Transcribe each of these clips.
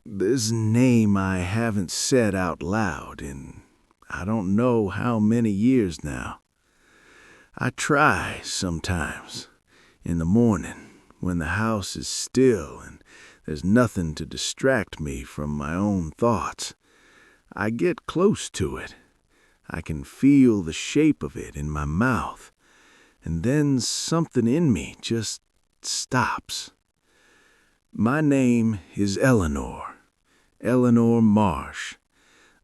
This name I haven't said out loud in I don't know how many years now. I try sometimes, in the morning, when the house is still and there's nothing to distract me from my own thoughts. I get close to it. I can feel the shape of it in my mouth, and then something in me just stops. My name is Eleanor, Eleanor Marsh.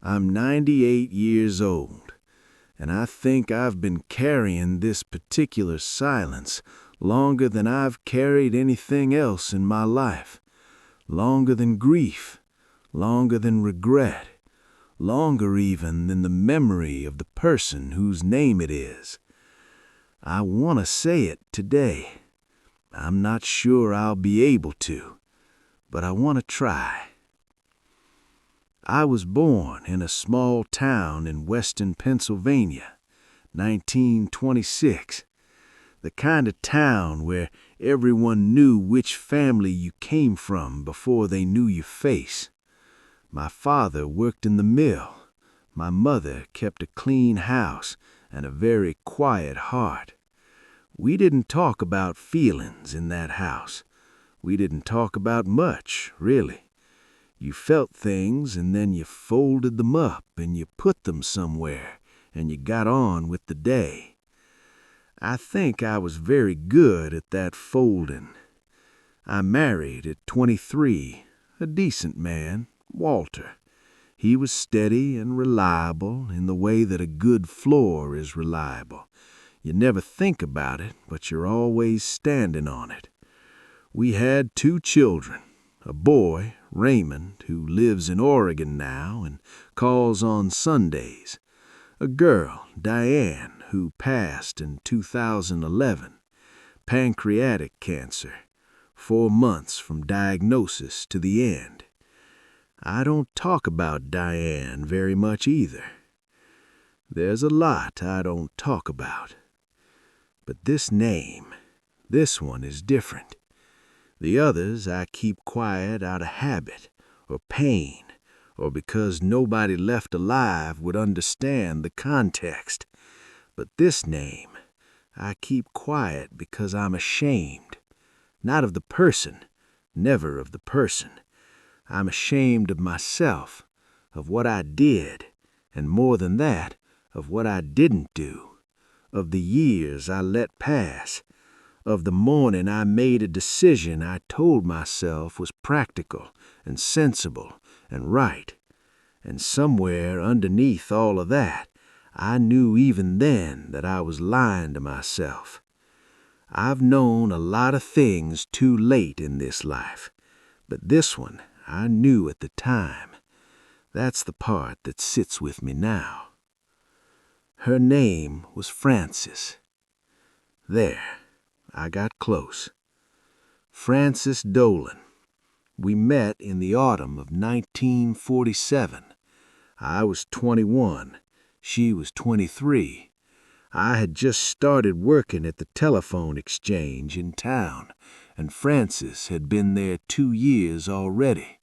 I'm 98 years old, and I think I've been carrying this particular silence longer than I've carried anything else in my life, longer than grief, longer than regret, longer even than the memory of the person whose name it is. I want to say it today. I'm not sure I'll be able to, but I want to try. I was born in a small town in western Pennsylvania, 1926, the kind of town where everyone knew which family you came from before they knew your face. My father worked in the mill. My mother kept a clean house and a very quiet heart. We didn't talk about feelings in that house. We didn't talk about much, really. You felt things and then you folded them up and you put them somewhere and you got on with the day. I think I was very good at that folding. I married at 23, a decent man, Walter. He was steady and reliable in the way that a good floor is reliable. You never think about it, but you're always standing on it. We had 2 children, a boy, Raymond, who lives in Oregon now and calls on Sundays, a girl, Diane, who passed in 2011, pancreatic cancer, 4 months from diagnosis to the end. I don't talk about Diane very much either. There's a lot I don't talk about. But this name, this one is different. The others I keep quiet out of habit, or pain, or because nobody left alive would understand the context. But this name, I keep quiet because I'm ashamed. Not of the person, never of the person. I'm ashamed of myself, of what I did, and more than that, of what I didn't do, of the years I let pass, of the morning I made a decision I told myself was practical and sensible and right. And somewhere underneath all of that, I knew even then that I was lying to myself. I've known a lot of things too late in this life, but this one I knew at the time. That's the part that sits with me now. Her name was Frances. There. I got close. Frances Dolan. We met in the autumn of 1947. I was 21. She was 23. I had just started working at the telephone exchange in town, and Frances had been there 2 years already.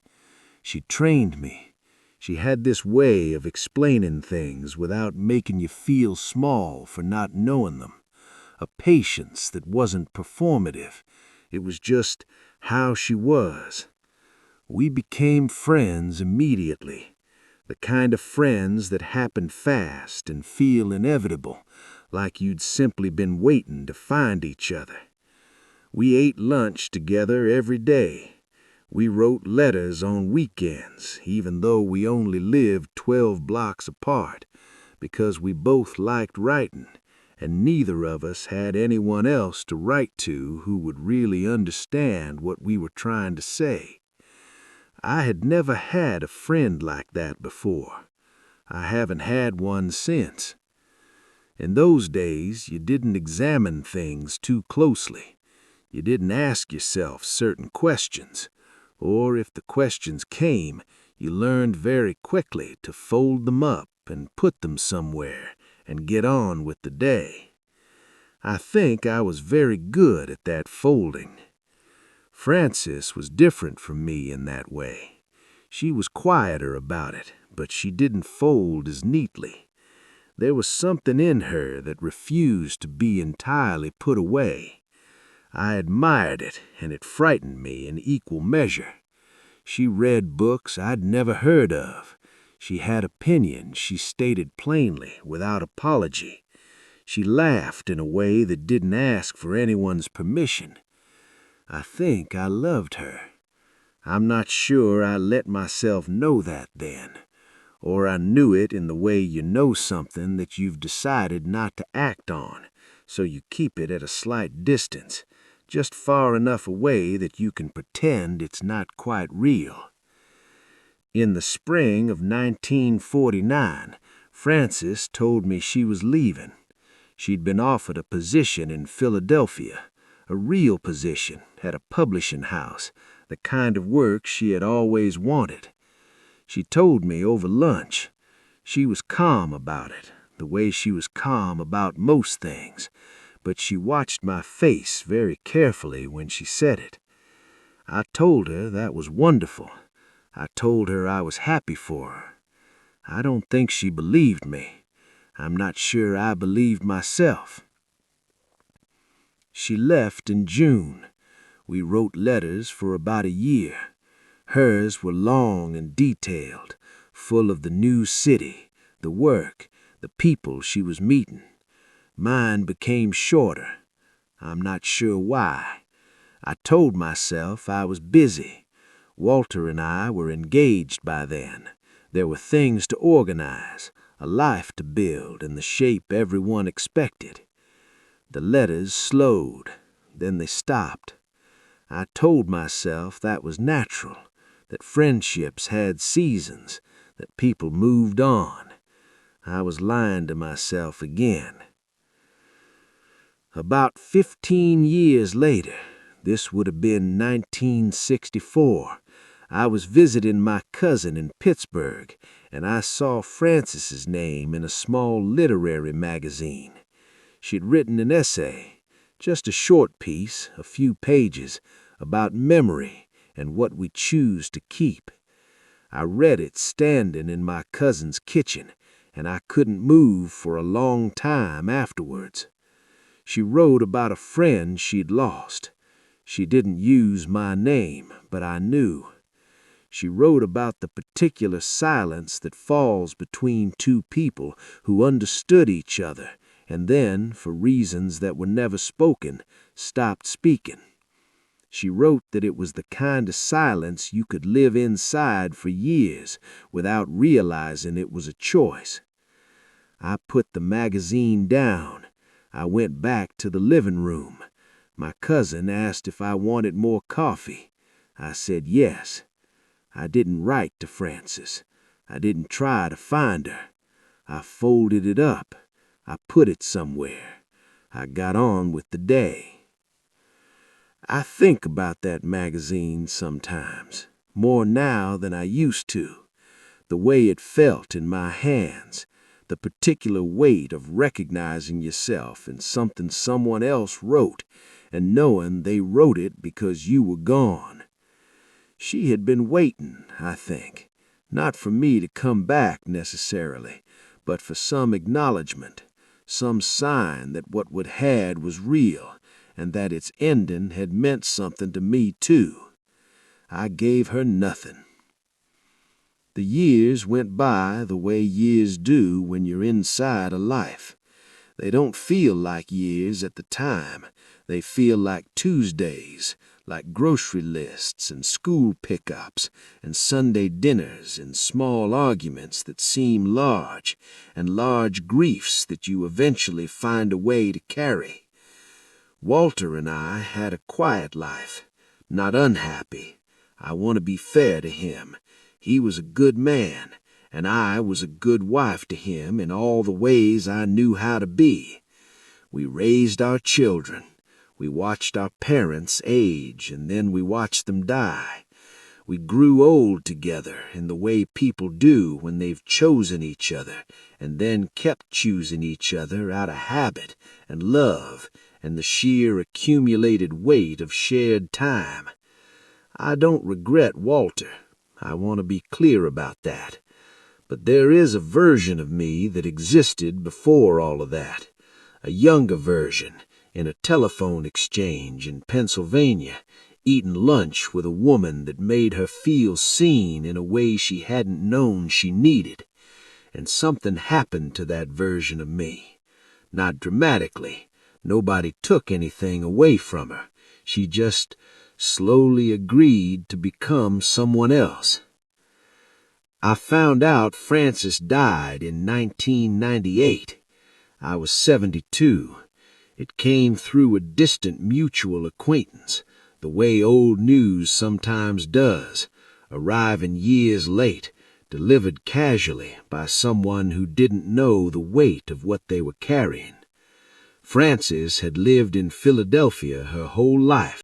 She trained me. She had this way of explaining things without making you feel small for not knowing them. A patience that wasn't performative. It was just how she was. We became friends immediately, the kind of friends that happen fast and feel inevitable, like you'd simply been waiting to find each other. We ate lunch together every day. We wrote letters on weekends, even though we only lived 12 blocks apart, because we both liked writing, and neither of us had anyone else to write to who would really understand what we were trying to say. I had never had a friend like that before. I haven't had one since. In those days, you didn't examine things too closely. You didn't ask yourself certain questions, or if the questions came, you learned very quickly to fold them up and put them somewhere and get on with the day. I think I was very good at that folding. Frances was different from me in that way. She was quieter about it, but she didn't fold as neatly. There was something in her that refused to be entirely put away. I admired it, and it frightened me in equal measure. She read books I'd never heard of. She had opinions she stated plainly, without apology. She laughed in a way that didn't ask for anyone's permission. I think I loved her. I'm not sure I let myself know that then, or I knew it in the way you know something that you've decided not to act on, so you keep it at a slight distance, just far enough away that you can pretend it's not quite real. In the spring of 1949, Frances told me she was leaving. She'd been offered a position in Philadelphia, a real position at a publishing house, the kind of work she had always wanted. She told me over lunch. She was calm about it, the way she was calm about most things, but she watched my face very carefully when she said it. I told her that was wonderful. I told her I was happy for her. I don't think she believed me. I'm not sure I believed myself. She left in June. We wrote letters for about a year. Hers were long and detailed, full of the new city, the work, the people she was meeting. Mine became shorter. I'm not sure why. I told myself I was busy. Walter and I were engaged by then. There were things to organize, a life to build in the shape everyone expected. The letters slowed, then they stopped. I told myself that was natural, that friendships had seasons, that people moved on. I was lying to myself again. About 15 years later, this would have been 1964, I was visiting my cousin in Pittsburgh, and I saw Frances's name in a small literary magazine. She'd written an essay, just a short piece, a few pages, about memory and what we choose to keep. I read it standing in my cousin's kitchen, and I couldn't move for a long time afterwards. She wrote about a friend she'd lost. She didn't use my name, but I knew. She wrote about the particular silence that falls between two people who understood each other and then, for reasons that were never spoken, stopped speaking. She wrote that it was the kind of silence you could live inside for years without realizing it was a choice. I put the magazine down. I went back to the living room. My cousin asked if I wanted more coffee. I said yes. I didn't write to Frances. I didn't try to find her. I folded it up. I put it somewhere. I got on with the day. I think about that magazine sometimes, more now than I used to. The way it felt in my hands, the particular weight of recognizing yourself in something someone else wrote and knowing they wrote it because you were gone. She had been waiting, I think, not for me to come back necessarily, but for some acknowledgement, some sign that what we'd had was real, and that its ending had meant something to me too. I gave her nothing. The years went by the way years do when you're inside a life. They don't feel like years at the time. They feel like Tuesdays, like grocery lists and school pickups and Sunday dinners and small arguments that seem large and large griefs that you eventually find a way to carry. Walter and I had a quiet life, not unhappy. I want to be fair to him. He was a good man, and I was a good wife to him in all the ways I knew how to be. We raised our children. We watched our parents age, and then we watched them die. We grew old together in the way people do when they've chosen each other, and then kept choosing each other out of habit and love and the sheer accumulated weight of shared time. I don't regret Walter. I want to be clear about that. But there is a version of me that existed before all of that. A younger version, in a telephone exchange in Pennsylvania, eating lunch with a woman that made her feel seen in a way she hadn't known she needed. And something happened to that version of me. Not dramatically. Nobody took anything away from her. She just slowly agreed to become someone else. I found out Frances died in 1998. I was 72. It came through a distant mutual acquaintance, the way old news sometimes does, arriving years late, delivered casually by someone who didn't know the weight of what they were carrying. Frances had lived in Philadelphia her whole life.